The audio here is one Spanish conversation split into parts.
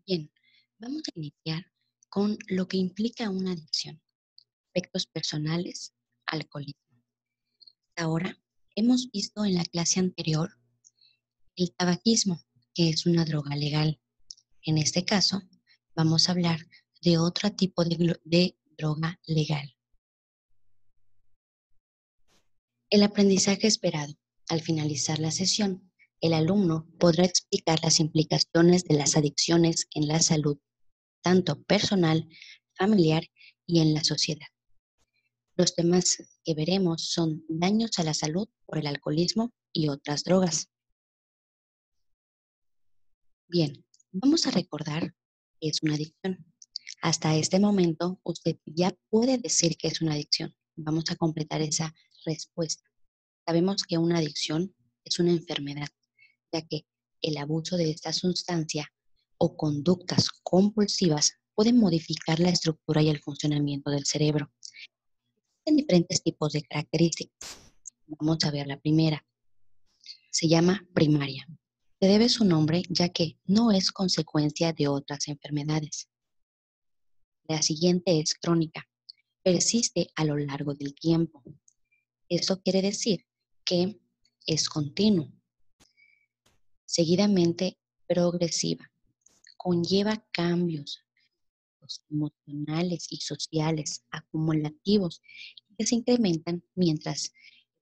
Bien, vamos a iniciar con lo que implica una adicción, aspectos personales, alcoholismo. Ahora, hemos visto en la clase anterior el tabaquismo, que es una droga legal. En este caso, vamos a hablar de otro tipo de droga legal. El aprendizaje esperado. Al finalizar la sesión, el alumno podrá explicar las implicaciones de las adicciones en la salud, tanto personal, familiar y en la sociedad. Los temas que veremos son daños a la salud por el alcoholismo y otras drogas. Bien, vamos a recordar que es una adicción. Hasta este momento, usted ya puede decir que es una adicción. Vamos a completar esa respuesta. Sabemos que una adicción es una enfermedad, ya que el abuso de esta sustancia o conductas compulsivas pueden modificar la estructura y el funcionamiento del cerebro. Existen diferentes tipos de características. Vamos a ver la primera. Se llama primaria. Se debe su nombre ya que no es consecuencia de otras enfermedades. La siguiente es crónica. Persiste a lo largo del tiempo. Esto quiere decir que es continuo, seguidamente progresiva. Conlleva cambios emocionales y sociales acumulativos que se incrementan mientras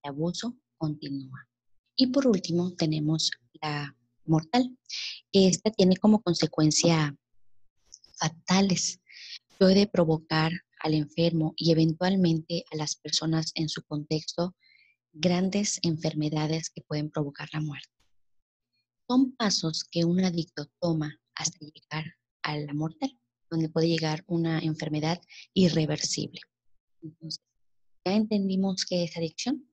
el abuso continúa. Y por último tenemos la mortal. Esta tiene como consecuencia fatales. Puede provocar al enfermo y eventualmente a las personas en su contexto grandes enfermedades que pueden provocar la muerte. Son pasos que un adicto toma hasta llegar a la mortal, donde puede llegar una enfermedad irreversible. Entonces, ¿ya entendimos qué es adicción?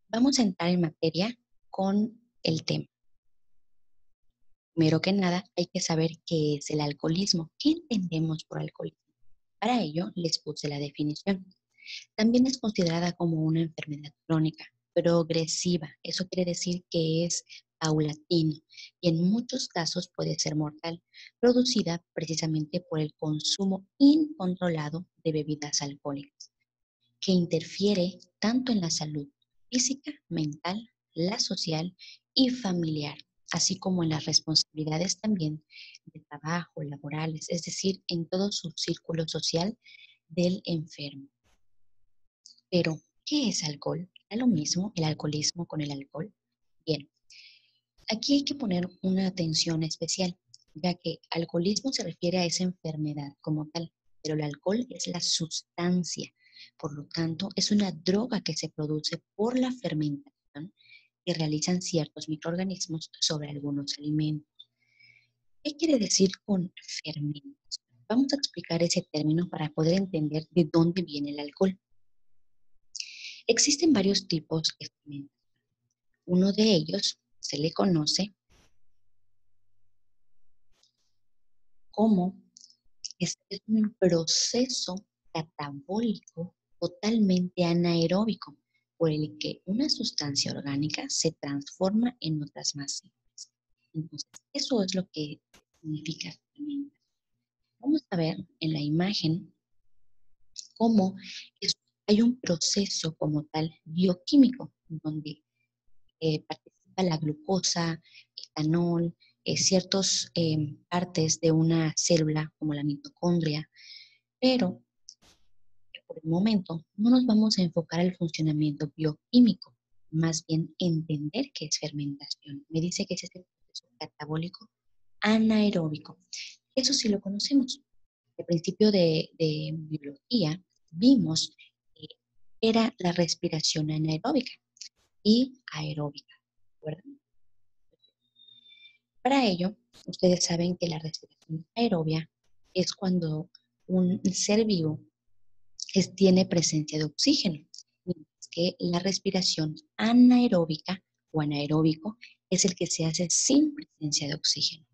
Vamos a entrar en materia con el tema. Primero que nada, hay que saber qué es el alcoholismo. ¿Qué entendemos por alcoholismo? Para ello, les puse la definición. También es considerada como una enfermedad crónica, progresiva. Eso quiere decir que es paulatino y en muchos casos puede ser mortal, producida precisamente por el consumo incontrolado de bebidas alcohólicas, que interfiere tanto en la salud física, mental, la social y familiar, así como en las responsabilidades también de trabajo, laborales, es decir, en todo su círculo social del enfermo. Pero, ¿qué es alcohol? ¿Es lo mismo el alcoholismo con el alcohol? Bien, aquí hay que poner una atención especial, ya que alcoholismo se refiere a esa enfermedad como tal, pero el alcohol es la sustancia. Por lo tanto, es una droga que se produce por la fermentación que realizan ciertos microorganismos sobre algunos alimentos. ¿Qué quiere decir con fermentación? Vamos a explicar ese término para poder entender de dónde viene el alcohol. Existen varios tipos de fermentación. Uno de ellos se le conoce como es un proceso catabólico totalmente anaeróbico, por el que una sustancia orgánica se transforma en otras más simples. Entonces, eso es lo que significa fermentación. Vamos a ver en la imagen cómo hay un proceso como tal bioquímico, donde participa la glucosa, etanol, ciertas partes de una célula como la mitocondria, pero por el momento no nos vamos a enfocar al funcionamiento bioquímico, más bien entender qué es fermentación. Me dice que es este proceso catabólico anaeróbico. Eso sí lo conocemos. Al principio de biología vimos que era la respiración anaeróbica y aeróbica, ¿verdad? Para ello, ustedes saben que la respiración aerobia es cuando un ser vivo tiene presencia de oxígeno, mientras que la respiración anaeróbica o anaeróbico es el que se hace sin presencia de oxígeno.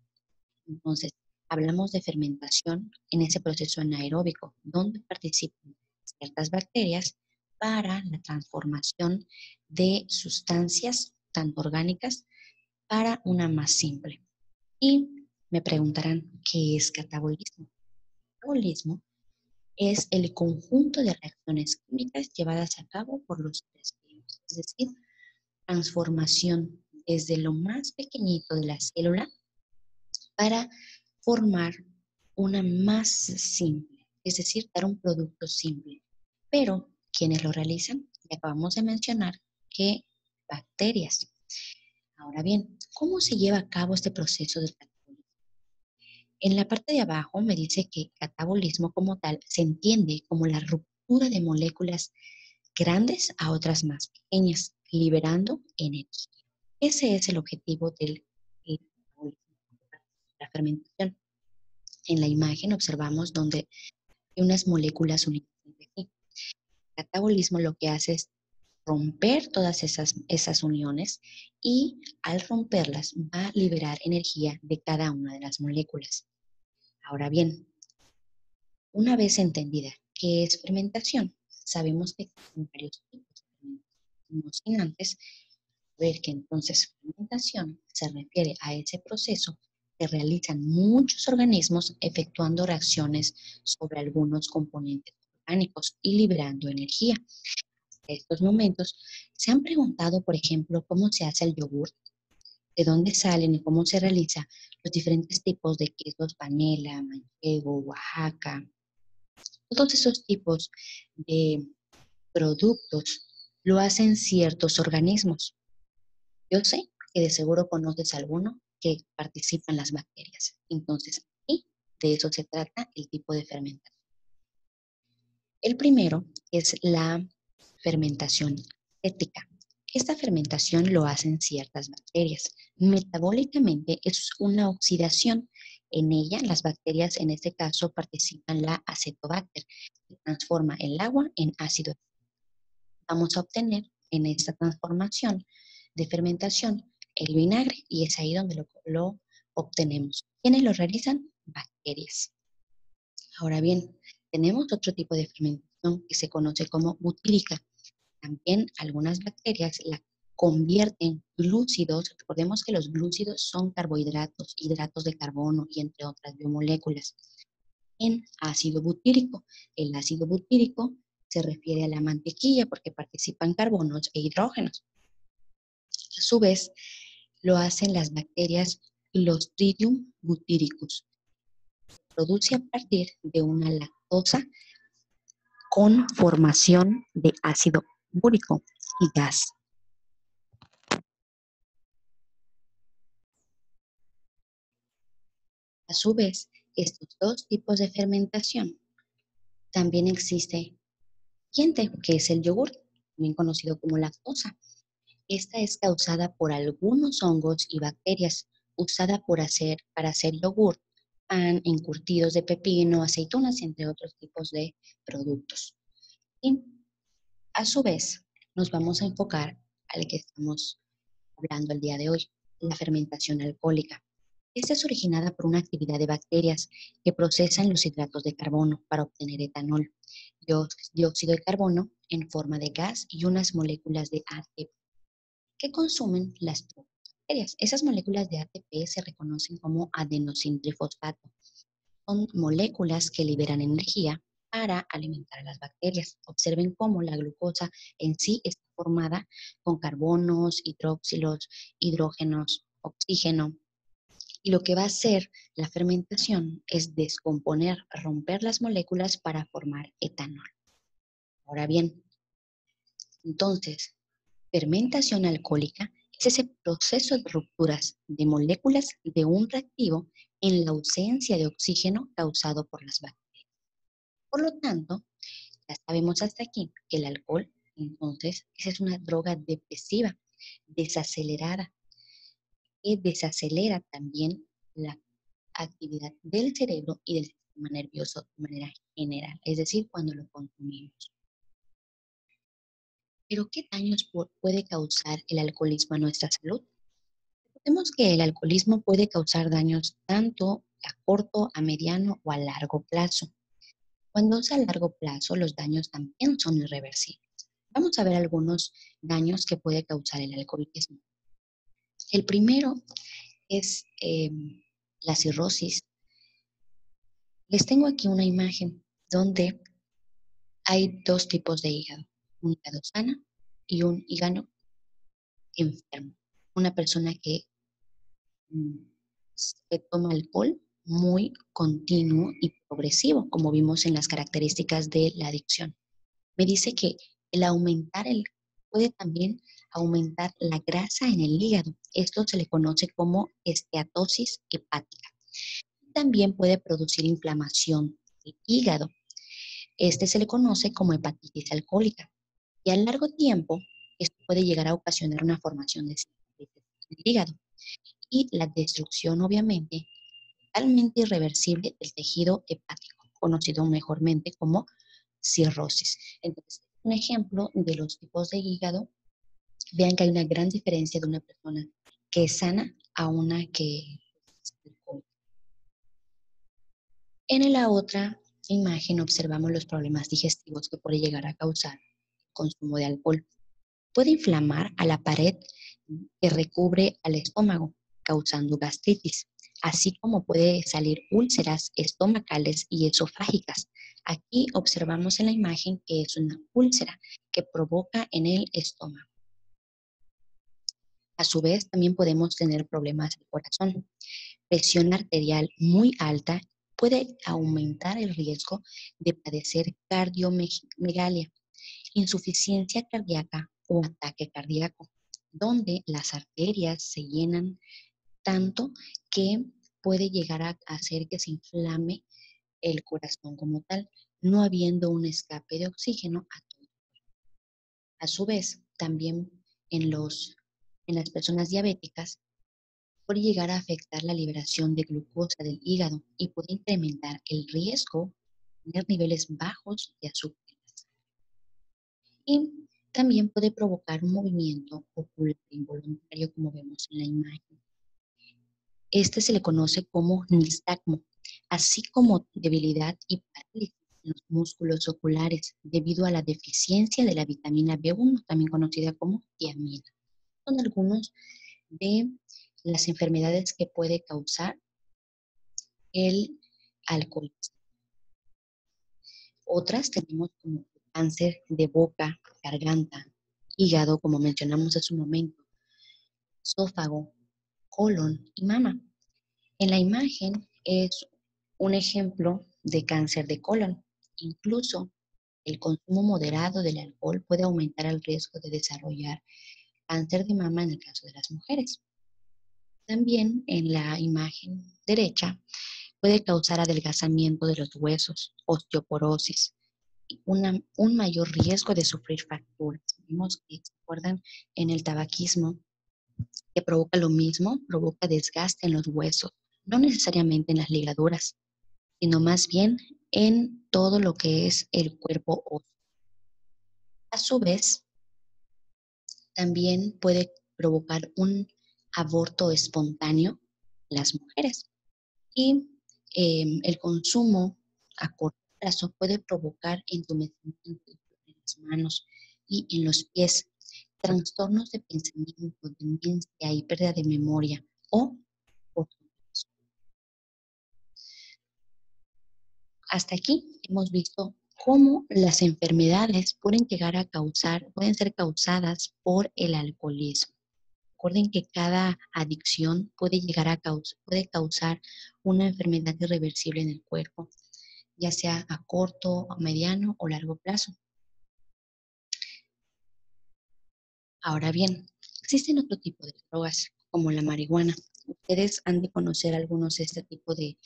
Entonces, hablamos de fermentación en ese proceso anaeróbico, donde participan ciertas bacterias para la transformación de sustancias, tanto orgánicas, para una más simple. Y Me preguntarán, ¿qué es catabolismo? Catabolismo es el conjunto de reacciones químicas llevadas a cabo por los seres vivos, es decir, transformación desde lo más pequeñito de la célula para formar una más simple, es decir, dar un producto simple. Pero, ¿quiénes lo realizan? Ya acabamos de mencionar que bacterias. Ahora bien, ¿cómo se lleva a cabo este proceso de catabolismo? En la parte de abajo me dice que catabolismo como tal se entiende como la ruptura de moléculas grandes a otras más pequeñas, liberando energía. Ese es el objetivo del catabolismo, la fermentación. En la imagen observamos donde hay unas moléculas unidas entre sí. El catabolismo lo que hace es romper todas esas uniones y al romperlas va a liberar energía de cada una de las moléculas. Ahora bien, una vez entendida qué es fermentación, sabemos que existen varios tipos de fermentación. No sin antes ver que entonces fermentación se refiere a ese proceso que realizan muchos organismos efectuando reacciones sobre algunos componentes orgánicos y liberando energía. En estos momentos se han preguntado, por ejemplo, cómo se hace el yogur, de dónde salen y cómo se realiza los diferentes tipos de quesos, panela, manchego, Oaxaca. Todos esos tipos de productos lo hacen ciertos organismos. Yo sé que de seguro conoces alguno que participan las bacterias. Entonces, y de eso se trata el tipo de fermentación. El primero es la fermentación ética. Esta fermentación lo hacen ciertas bacterias. Metabólicamente es una oxidación. En ella, las bacterias, en este caso, participan la acetobacter, que transforma el agua en ácido. Vamos a obtener en esta transformación de fermentación el vinagre y es ahí donde lo obtenemos. ¿Quiénes lo realizan? Bacterias. Ahora bien, tenemos otro tipo de fermentación que se conoce como butírica. También algunas bacterias la convierten glúcidos. Recordemos que los glúcidos son carbohidratos, hidratos de carbono y entre otras biomoléculas, en ácido butírico. El ácido butírico se refiere a la mantequilla porque participan carbonos e hidrógenos. A su vez, lo hacen las bacterias Clostridium butyricus. Produce a partir de una lactosa con formación de ácido búrico y gas. A su vez, estos dos tipos de fermentación también existe siguiente, que es el yogur, también conocido como lactosa. Esta es causada por algunos hongos y bacterias, usada para hacer yogur, pan, encurtidos de pepino, aceitunas, entre otros tipos de productos. Y a su vez, nos vamos a enfocar al que estamos hablando el día de hoy, la fermentación alcohólica. Esta es originada por una actividad de bacterias que procesan los hidratos de carbono para obtener etanol, dióxido de carbono en forma de gas y unas moléculas de ATP que consumen las propias bacterias. Esas moléculas de ATP se reconocen como adenosintrifosfato. Son moléculas que liberan energía para alimentar a las bacterias. Observen cómo la glucosa en sí está formada con carbonos, hidroxilos, hidrógenos, oxígeno. Y lo que va a hacer la fermentación es descomponer, romper las moléculas para formar etanol. Ahora bien, entonces, fermentación alcohólica es ese proceso de rupturas de moléculas de un reactivo en la ausencia de oxígeno causado por las bacterias. Por lo tanto, ya sabemos hasta aquí que el alcohol, entonces, esa es una droga depresiva, desacelerada, que desacelera también la actividad del cerebro y del sistema nervioso de manera general, es decir, cuando lo consumimos. Pero, ¿qué daños puede causar el alcoholismo a nuestra salud? Recordemos que el alcoholismo puede causar daños tanto a corto, a mediano o a largo plazo. Cuando es a largo plazo, los daños también son irreversibles. Vamos a ver algunos daños que puede causar el alcoholismo. El primero es la cirrosis. Les tengo aquí una imagen donde hay dos tipos de hígado, un hígado sano y un hígado enfermo. Una persona que mm, se toma alcohol muy continuo y progresivo, como vimos en las características de la adicción. Me dice que el aumentar el puede también aumentar la grasa en el hígado. Esto se le conoce como esteatosis hepática. También puede producir inflamación del hígado. Este se le conoce como hepatitis alcohólica. Y a largo tiempo, esto puede llegar a ocasionar una formación de cicatrices en el hígado y la destrucción, obviamente, totalmente irreversible del tejido hepático, conocido mejormente como cirrosis. Entonces, un ejemplo de los tipos de hígado, vean que hay una gran diferencia de una persona que es sana a una que es alcohólica. En la otra imagen observamos los problemas digestivos que puede llegar a causar el consumo de alcohol. Puede inflamar a la pared que recubre al estómago, causando gastritis, así como puede salir úlceras estomacales y esofágicas. Aquí observamos en la imagen que es una úlcera que provoca en el estómago. A su vez, también podemos tener problemas del corazón. Presión arterial muy alta puede aumentar el riesgo de padecer cardiomegalia, insuficiencia cardíaca o ataque cardíaco, donde las arterias se llenan tanto que puede llegar a hacer que se inflame el corazón como tal, no habiendo un escape de oxígeno a todo. A su vez, también en las personas diabéticas puede llegar a afectar la liberación de glucosa del hígado y puede incrementar el riesgo de tener niveles bajos de azúcar en la sangre. Y también puede provocar un movimiento ocular involuntario, como vemos en la imagen. Este se le conoce como nistagmo, así como debilidad y parálisis en los músculos oculares debido a la deficiencia de la vitamina B1, también conocida como tiamina. Son algunos de las enfermedades que puede causar el alcoholismo. Otras tenemos como cáncer de boca, garganta, hígado, como mencionamos hace un momento, esófago, colon y mama. En la imagen es un ejemplo de cáncer de colon. Incluso el consumo moderado del alcohol puede aumentar el riesgo de desarrollar cáncer de mama en el caso de las mujeres. También en la imagen derecha puede causar adelgazamiento de los huesos, osteoporosis, y un mayor riesgo de sufrir fracturas. Vimos que, ¿se acuerdan? En el tabaquismo, que provoca lo mismo, provoca desgaste en los huesos, no necesariamente en las ligaduras, sino más bien en todo lo que es el cuerpo óseo. A su vez, también puede provocar un aborto espontáneo en las mujeres. Y el consumo a corto plazo puede provocar entumecimiento en las manos y en los pies, trastornos de pensamiento, demencia y pérdida de memoria o hasta aquí hemos visto cómo las enfermedades pueden ser causadas por el alcoholismo. Recuerden que cada adicción puede llegar a puede causar una enfermedad irreversible en el cuerpo, ya sea a corto, a mediano o largo plazo. Ahora bien, existen otro tipo de drogas, como la marihuana. Ustedes han de conocer algunos de este tipo de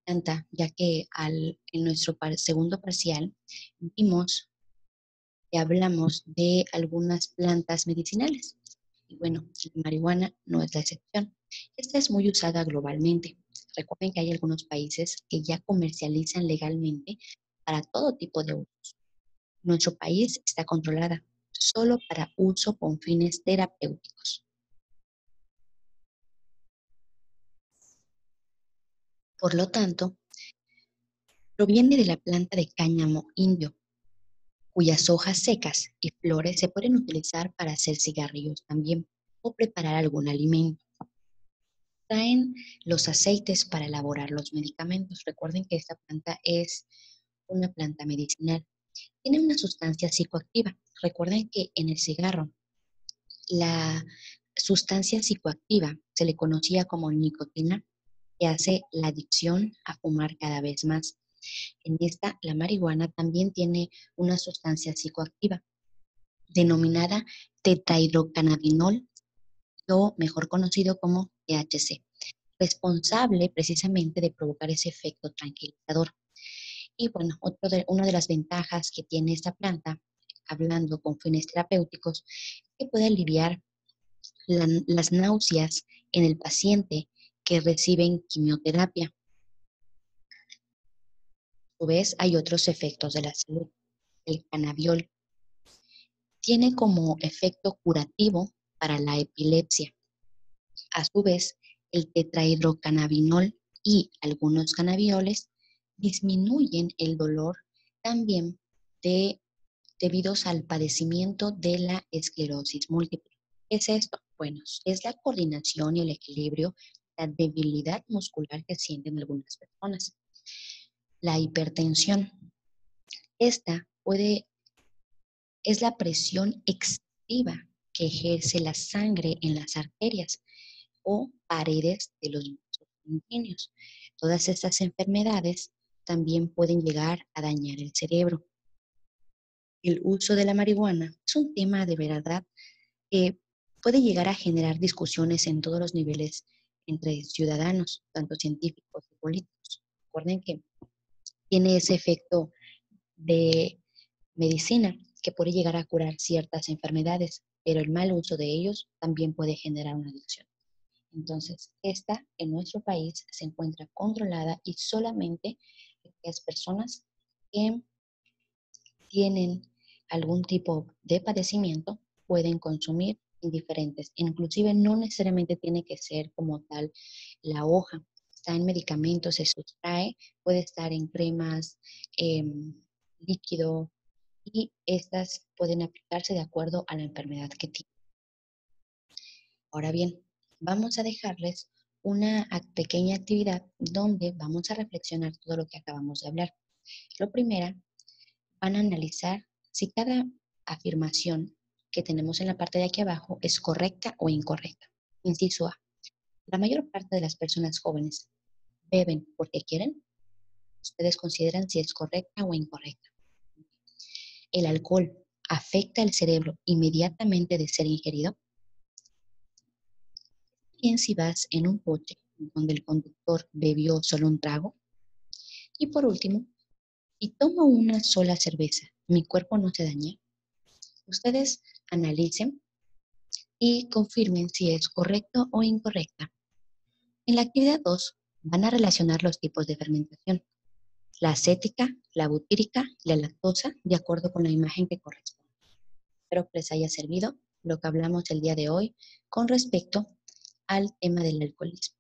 planta, ya que en nuestro segundo parcial vimos que hablamos de algunas plantas medicinales. Y bueno, la marihuana no es la excepción. Esta es muy usada globalmente. Recuerden que hay algunos países que ya comercializan legalmente para todo tipo de usos. Nuestro país está controlada solo para uso con fines terapéuticos. Por lo tanto, proviene de la planta de cáñamo indio, cuyas hojas secas y flores se pueden utilizar para hacer cigarrillos también o preparar algún alimento. Traen los aceites para elaborar los medicamentos. Recuerden que esta planta es una planta medicinal. Tiene una sustancia psicoactiva. Recuerden que en el cigarro la sustancia psicoactiva se le conocía como nicotina, que hace la adicción a fumar cada vez más. En esta, la marihuana también tiene una sustancia psicoactiva denominada tetrahidrocannabinol, o mejor conocido como THC, responsable precisamente de provocar ese efecto tranquilizador. Y bueno, una de las ventajas que tiene esta planta, hablando con fines terapéuticos, es que puede aliviar las náuseas en el paciente que reciben quimioterapia. A su vez, hay otros efectos de la salud. El cannabiol tiene como efecto curativo para la epilepsia. A su vez, el tetrahidrocannabinol y algunos cannabinoles disminuyen el dolor también de, debido al padecimiento de la esclerosis múltiple. ¿Qué es esto? Bueno, es la coordinación y el equilibrio, la debilidad muscular que sienten algunas personas. La hipertensión. Esta es la presión excesiva que ejerce la sangre en las arterias o paredes de los vasos sanguíneos. Todas estas enfermedades también pueden llegar a dañar el cerebro. El uso de la marihuana es un tema de verdad que puede llegar a generar discusiones en todos los niveles entre ciudadanos, tanto científicos y políticos. Recuerden que tiene ese efecto de medicina que puede llegar a curar ciertas enfermedades, pero el mal uso de ellos también puede generar una adicción. Entonces, esta en nuestro país se encuentra controlada y solamente aquellas personas que tienen algún tipo de padecimiento pueden consumir indiferentes. Inclusive no necesariamente tiene que ser como tal la hoja. Está en medicamentos, se sustrae, puede estar en cremas, líquido, y estas pueden aplicarse de acuerdo a la enfermedad que tienen. Ahora bien, vamos a dejarles una pequeña actividad donde vamos a reflexionar todo lo que acabamos de hablar. Lo primero, van a analizar si cada afirmación que tenemos en la parte de aquí abajo es correcta o incorrecta. Inciso A. La mayor parte de las personas jóvenes beben porque quieren. Ustedes consideran si es correcta o incorrecta. El alcohol afecta al cerebro inmediatamente de ser ingerido. Bien, si vas en un coche donde el conductor bebió solo un trago. Y por último, si tomo una sola cerveza, ¿mi cuerpo no se daña? Ustedes analicen y confirmen si es correcto o incorrecta. En la actividad 2 van a relacionar los tipos de fermentación, la acética, la butírica y la lactosa, de acuerdo con la imagen que corresponde. Espero que les haya servido lo que hablamos el día de hoy con respecto al tema del alcoholismo.